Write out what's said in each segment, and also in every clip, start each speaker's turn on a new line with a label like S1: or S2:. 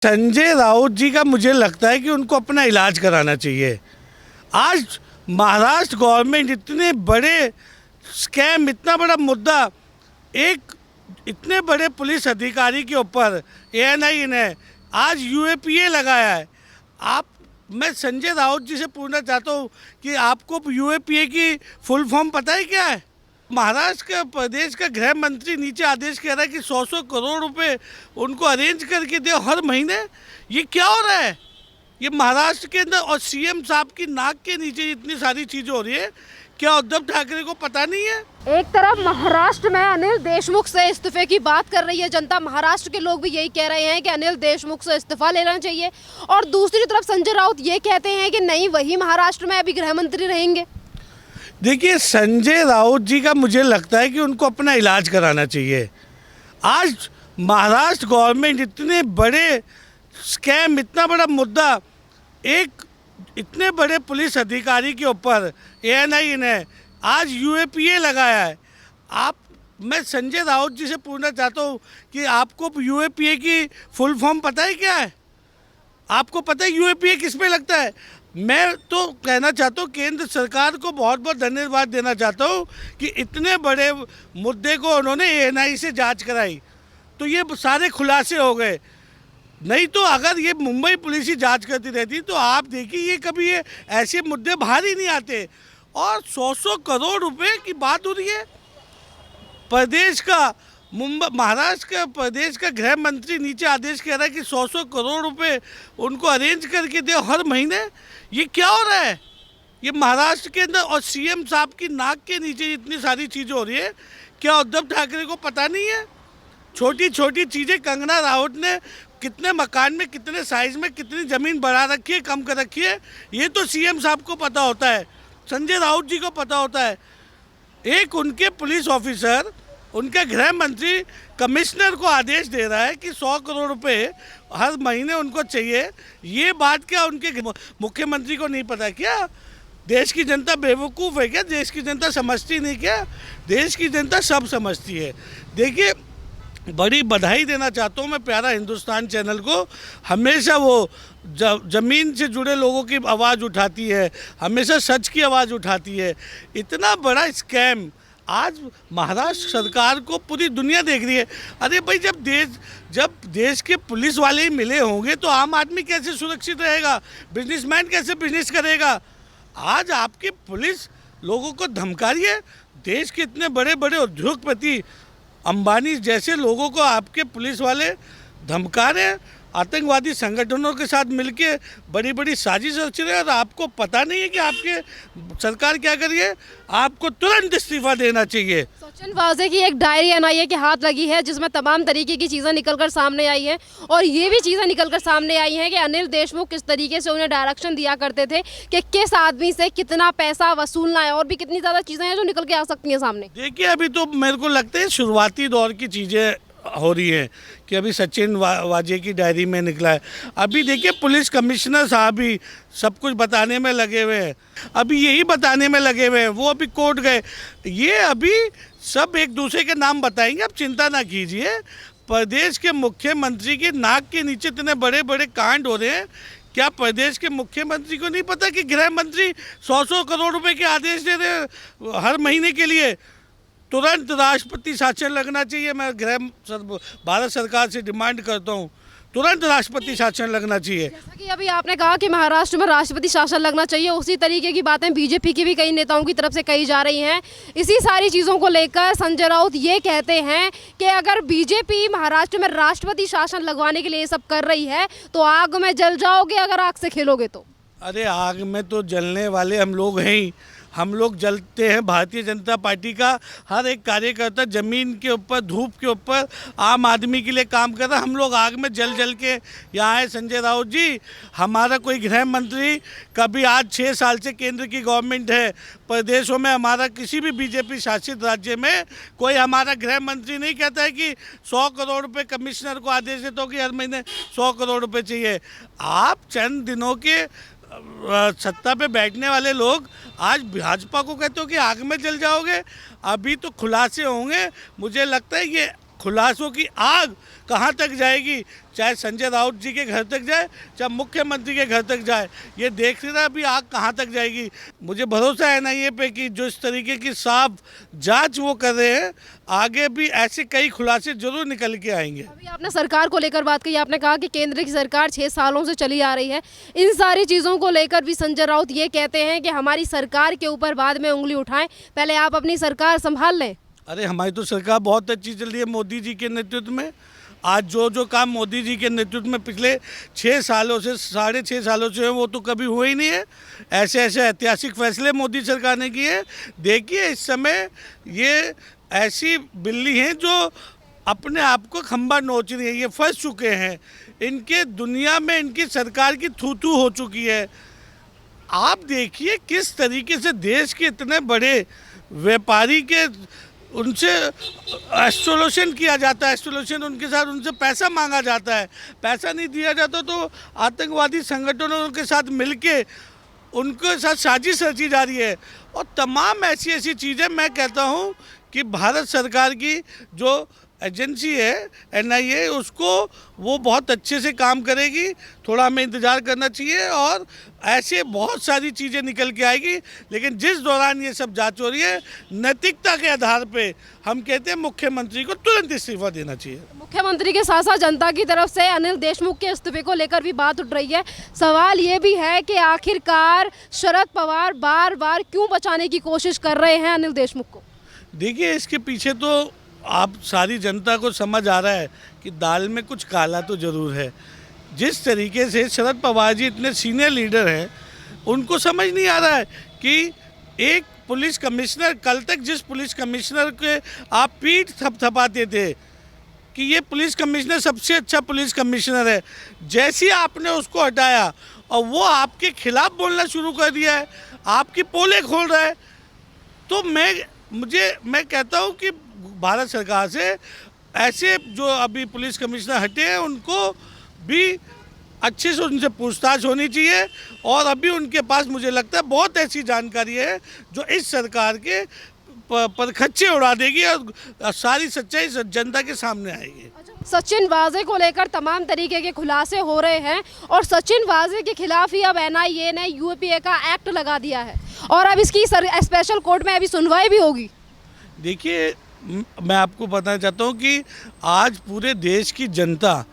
S1: संजय राउत जी का मुझे लगता है कि उनको अपना इलाज कराना चाहिए। आज महाराष्ट्र गवर्नमेंट इतने बड़े स्कैम, इतना बड़ा मुद्दा एक इतने बड़े पुलिस अधिकारी के ऊपर एएनआई ने आज यूएपीए लगाया है। मैं संजय राउत जी से पूछना चाहता हूँ कि आपको यूएपीए की फुल फॉर्म पता है क्या है? महाराष्ट्र का प्रदेश का गृह मंत्री नीचे आदेश कह रहा है कि 100 करोड़ रुपए उनको अरेंज करके दे हर महीने। ये क्या हो रहा है? ये महाराष्ट्र के अंदर और सीएम साहब की नाक के नीचे इतनी सारी चीज़ें हो रही है। क्या उद्धव ठाकरे को पता नहीं है?
S2: एक तरफ महाराष्ट्र में अनिल देशमुख से इस्तीफे की बात कर रही है जनता, महाराष्ट्र के लोग भी यही कह रहे हैं कि अनिल देशमुख से इस्तीफा लेना चाहिए, और दूसरी तरफ संजय राउत ये कहते हैं कि नहीं, वही महाराष्ट्र में अभी गृह मंत्री रहेंगे।
S1: देखिए, संजय राउत जी का मुझे लगता है कि उनको अपना इलाज कराना चाहिए। आज महाराष्ट्र गवर्नमेंट इतने बड़े स्कैम, इतना बड़ा मुद्दा एक इतने बड़े पुलिस अधिकारी के ऊपर एएनआई ने आज यूएपीए लगाया है। मैं संजय राउत जी से पूछना चाहता हूँ कि आपको यूएपीए की फुल फॉर्म पता है क्या है? आपको पता है यूएपीए किस पे लगता है? मैं तो कहना चाहता हूँ, केंद्र सरकार को बहुत बहुत धन्यवाद देना चाहता हूँ कि इतने बड़े मुद्दे को उन्होंने एएनआई से जांच कराई, तो ये सारे खुलासे हो गए। नहीं तो अगर ये मुंबई पुलिस ही जांच करती रहती तो आप देखिए, ये कभी ये ऐसे मुद्दे बाहर ही नहीं आते। और 100 करोड़ रुपए की बात हो रही है। प्रदेश का महाराष्ट्र का प्रदेश का गृह मंत्री नीचे आदेश कह रहा है कि 100 करोड़ रुपए उनको अरेंज करके दे हर महीने। ये क्या हो रहा है? ये महाराष्ट्र के अंदर और सीएम साहब की नाक के नीचे इतनी सारी चीज़ें हो रही है। क्या उद्धव ठाकरे को पता नहीं है? छोटी छोटी चीज़ें, कंगना राउत ने कितने मकान में, कितने साइज में, कितनी ज़मीन बढ़ा रखी है, कम कर रखी है, ये तो सीएम साहब को पता होता है, संजय राउत जी को पता होता है। एक उनके पुलिस ऑफिसर, उनके गृह मंत्री कमिश्नर को आदेश दे रहा है कि 100 करोड़ रुपए हर महीने उनको चाहिए। ये बात क्या उनके मुख्यमंत्री को नहीं पता क्या? देश की जनता बेवकूफ़ है क्या? देश की जनता समझती नहीं क्या? देश की जनता सब समझती है। देखिए, बड़ी बधाई देना चाहता हूँ मैं प्यारा हिंदुस्तान चैनल को। हमेशा वो ज़मीन से जुड़े लोगों की आवाज़ उठाती है, हमेशा सच की आवाज़ उठाती है। इतना बड़ा स्कैम आज महाराष्ट्र सरकार को पूरी दुनिया देख रही है। अरे भाई, जब देश के पुलिस वाले ही मिले होंगे तो आम आदमी कैसे सुरक्षित रहेगा? बिजनेसमैन कैसे बिजनेस करेगा? आज आपकी पुलिस लोगों को धमका रही है। देश के इतने बड़े बड़े उद्योगपति, अंबानी जैसे लोगों को आपके पुलिस वाले धमका रहे हैं। आतंकवादी संगठनों के साथ मिलके बड़ी बड़ी साजिश रच रहे हैं, और आपको पता नहीं है कि आपके सरकार क्या कर रही है। आपको तुरंत इस्तीफा देना चाहिए।
S2: सचिन वाजे की एक डायरी एनआईए के हाथ लगी है, जिसमें तमाम तरीके की चीज़ें निकलकर सामने आई हैं, और ये भी चीज़ें निकलकर सामने आई हैं कि अनिल देशमुख किस तरीके से उन्हें डायरेक्शन दिया करते थे कि किस आदमी से कितना पैसा वसूलना है, और भी कितनी ज़्यादा चीज़ें हैं जो निकल के आ सकती हैं सामने।
S1: देखिए, अभी तो मेरे को लगता है शुरुआती दौर की चीज़ें हो रही है कि अभी सचिन वाजे की डायरी में निकला है। अभी देखिए, पुलिस कमिश्नर साहब भी सब कुछ बताने में लगे हुए हैं, अभी यही बताने में लगे हुए हैं। वो अभी कोर्ट गए, ये अभी सब एक दूसरे के नाम बताएंगे। आप चिंता ना कीजिए। प्रदेश के मुख्यमंत्री के नाक के नीचे इतने बड़े बड़े कांड हो रहे हैं। क्या प्रदेश के मुख्यमंत्री को नहीं पता कि गृह मंत्री 100 करोड़ रुपए के आदेश दे रहे हैं हर महीने के लिए? तुरंत राष्ट्रपति शासन लगना चाहिए। मैं भारत सरकार से डिमांड करता हूँ, तुरंत राष्ट्रपति शासन लगना चाहिए।
S2: जैसा कि अभी आपने कहा कि महाराष्ट्र में राष्ट्रपति शासन लगना चाहिए, उसी तरीके की बातें बीजेपी की भी कई नेताओं की तरफ से कही जा रही हैं। इसी सारी चीज़ों को लेकर संजय राउत ये कहते हैं कि अगर बीजेपी महाराष्ट्र में राष्ट्रपति शासन लगवाने के लिए ये सब कर रही है तो आग में जल जाओगे अगर आग से खेलोगे तो।
S1: अरे, आग में तो जलने वाले हम लोग हैं ही। हम लोग जलते हैं। भारतीय जनता पार्टी का हर एक कार्यकर्ता ज़मीन के ऊपर, धूप के ऊपर आम आदमी के लिए काम कर रहा है। हम लोग आग में जल जल के यहाँ आए। संजय राउत जी, हमारा कोई गृह मंत्री कभी, आज 6 साल से केंद्र की गवर्नमेंट है, प्रदेशों में हमारा किसी भी बीजेपी शासित राज्य में कोई हमारा गृह मंत्री नहीं कहता है कि 100 करोड़ रुपए कमिश्नर को आदेश देता हूँ कि हर महीने 100 करोड़ रुपए चाहिए। आप चंद दिनों के सत्ता पे बैठने वाले लोग आज भाजपा को कहते हो कि आग में जल जाओगे। अभी तो खुलासे होंगे। मुझे लगता है ये खुलासों की आग कहाँ तक जाएगी, चाहे संजय राउत जी के घर तक जाए, चाहे मुख्यमंत्री के घर तक जाए, ये देखना अभी आग कहाँ तक जाएगी। मुझे भरोसा है एनआईए पे कि जो इस तरीके की साफ जांच वो कर रहे हैं, आगे भी ऐसे कई खुलासे जरूर निकल के आएंगे।
S2: अभी आपने सरकार को लेकर बात की, आपने कहा कि केंद्र की सरकार 6 सालों से चली आ रही है। इन सारी चीज़ों को लेकर भी संजय राउत ये कहते हैं कि हमारी सरकार के ऊपर बाद में उंगली उठाएं, पहले आप अपनी सरकार संभाल लें।
S1: अरे हमारी तो सरकार बहुत अच्छी चल रही है मोदी जी के नेतृत्व में। आज जो काम मोदी जी के नेतृत्व में पिछले 6 सालों से 6.5 सालों से वो तो कभी हुए ही नहीं है। ऐसे ऐसे ऐतिहासिक फैसले मोदी सरकार ने किए। देखिए इस समय ये ऐसी बिल्ली हैं जो अपने आप को खंबा नोच रही है, ये फंस चुके हैं। इनके दुनिया में इनकी सरकार की थू थू हो चुकी है। आप देखिए किस तरीके से देश के इतने बड़े व्यापारी के उनसे एस्ट्रोलेशन किया जाता है, एस्ट्रोलेशन उनके साथ उनसे पैसा मांगा जाता है। पैसा नहीं दिया जाता तो आतंकवादी संगठनों के साथ मिलके उनके साथ साजिश रची जा रही है। और तमाम ऐसी ऐसी चीज़ें मैं कहता हूँ कि भारत सरकार की जो एजेंसी है एनआईए, उसको वो बहुत अच्छे से काम करेगी। थोड़ा हमें इंतज़ार करना चाहिए और ऐसे बहुत सारी चीज़ें निकल के आएगी। लेकिन जिस दौरान ये सब जांच हो रही है, नैतिकता के आधार पे हम कहते हैं मुख्यमंत्री को तुरंत इस्तीफा देना चाहिए।
S2: मुख्यमंत्री के साथ साथ जनता की तरफ से अनिल देशमुख के इस्तीफे को लेकर भी बात उठ रही है। सवाल ये भी है कि आखिरकार शरद पवार बार बार क्यों बचाने की कोशिश कर रहे हैं अनिल देशमुख को।
S1: देखिए इसके पीछे तो आप सारी जनता को समझ आ रहा है कि दाल में कुछ काला तो ज़रूर है। जिस तरीके से शरद पवार जी इतने सीनियर लीडर हैं, उनको समझ नहीं आ रहा है कि एक पुलिस कमिश्नर, कल तक जिस पुलिस कमिश्नर के आप पीठ थपथपाते थे कि ये पुलिस कमिश्नर सबसे अच्छा पुलिस कमिश्नर है, जैसे ही आपने उसको हटाया और वो आपके खिलाफ बोलना शुरू कर दिया है, आपकी पोलें खोल रहा है, तो मैं कहता हूँ कि भारत सरकार से ऐसे जो अभी पुलिस कमिश्नर हटे हैं उनको भी अच्छे से उनसे पूछताछ होनी चाहिए। और अभी उनके पास मुझे लगता है बहुत ऐसी जानकारी है जो इस सरकार के पर खच्चे उड़ा देगी और सारी सच्चाई जनता के सामने आएगी।
S2: सचिन वाजे को लेकर तमाम तरीके के खुलासे हो रहे हैं और सचिन वाजे के खिलाफ ही अब एनआईए ने यूएपीए का एक्ट लगा दिया है और अब इसकी स्पेशल कोर्ट में अभी सुनवाई भी होगी।
S1: देखिए मैं आपको बताना चाहता हूँ कि आज पूरे देश की जनता,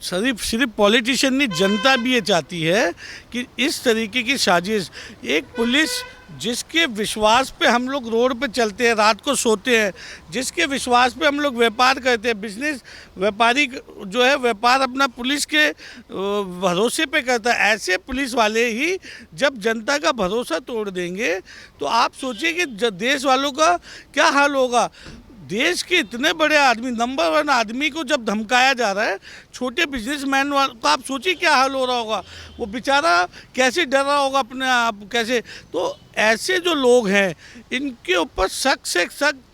S1: सिर्फ पॉलिटिशियन नहीं, जनता भी ये चाहती है कि इस तरीके की साजिश, एक पुलिस जिसके विश्वास पे हम लोग रोड पे चलते हैं, रात को सोते हैं, जिसके विश्वास पे हम लोग व्यापार करते हैं, बिजनेस व्यापारी जो है व्यापार अपना पुलिस के भरोसे पे करता है, ऐसे पुलिस वाले ही जब जनता का भरोसा तोड़ देंगे तो आप सोचिए कि देश वालों का क्या हाल होगा। देश के इतने बड़े आदमी, नंबर 1 आदमी को जब धमकाया जा रहा है, छोटे बिजनेसमैन का आप सोचिए क्या हाल हो रहा होगा, वो बेचारा कैसे डर रहा होगा अपने आप कैसे। तो ऐसे जो लोग हैं इनके ऊपर सख्त से सख्त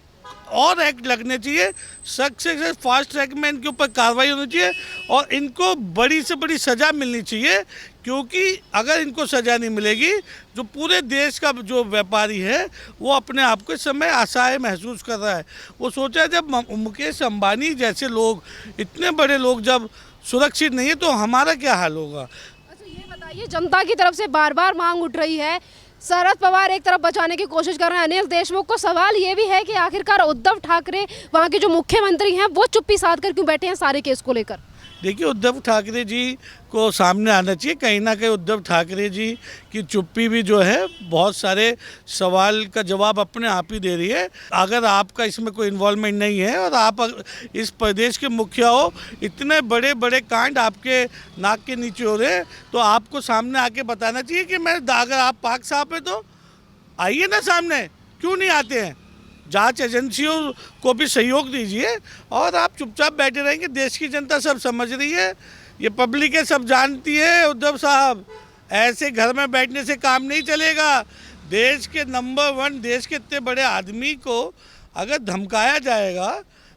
S1: और एक्ट लगने चाहिए, सख्त से सख्त फास्ट ट्रैक में इनके ऊपर कार्रवाई होनी चाहिए और इनको बड़ी से बड़ी सज़ा मिलनी चाहिए। क्योंकि अगर इनको सज़ा नहीं मिलेगी, जो पूरे देश का जो व्यापारी है वो अपने आप को इस समय असहाय महसूस कर रहा है। वो सोचा जब मुकेश अंबानी जैसे लोग, इतने बड़े लोग जब सुरक्षित नहीं है तो हमारा क्या हाल होगा।
S2: अच्छा ये बताइए, जनता की तरफ से बार बार मांग उठ रही है, शरद पवार एक तरफ बचाने की कोशिश कर रहे हैं अनिल देशमुख को। सवाल ये भी है कि आखिरकार उद्धव ठाकरे वहाँ के जो मुख्यमंत्री हैं वो चुप्पी साध कर क्यों बैठे हैं सारे केस को लेकर।
S1: देखिए उद्धव ठाकरे जी को सामने आना चाहिए। कहीं ना कहीं उद्धव ठाकरे जी की चुप्पी भी जो है बहुत सारे सवाल का जवाब अपने आप ही दे रही है। अगर आपका इसमें कोई इन्वॉल्वमेंट नहीं है और आप इस प्रदेश के मुखिया हो, इतने बड़े बड़े कांड आपके नाक के नीचे हो रहे हैं, तो आपको सामने आके बताना चाहिए कि मैं, अगर आप पाक साहब है तो आइए ना सामने, क्यों नहीं आते हैं। जांच एजेंसियों को भी सहयोग दीजिए और आप चुपचाप बैठे रहेंगे। देश की जनता सब समझ रही है, ये पब्लिक है, सब जानती है। उद्धव साहब, ऐसे घर में बैठने से काम नहीं चलेगा। देश के नंबर 1, देश के इतने बड़े आदमी को अगर धमकाया जाएगा,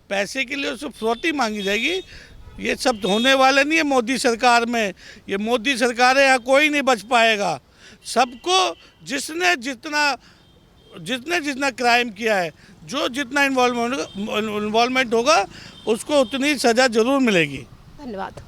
S1: पैसे के लिए उससे फिरौती मांगी जाएगी, ये सब होने वाला नहीं है मोदी सरकार में। ये मोदी सरकार है, यहाँ कोई नहीं बच पाएगा। सबको जिसने जितना जिसने जितना क्राइम किया है, जो जितना इन्वॉल्वमेंट होगा उसको उतनी सज़ा ज़रूर मिलेगी।
S2: धन्यवाद।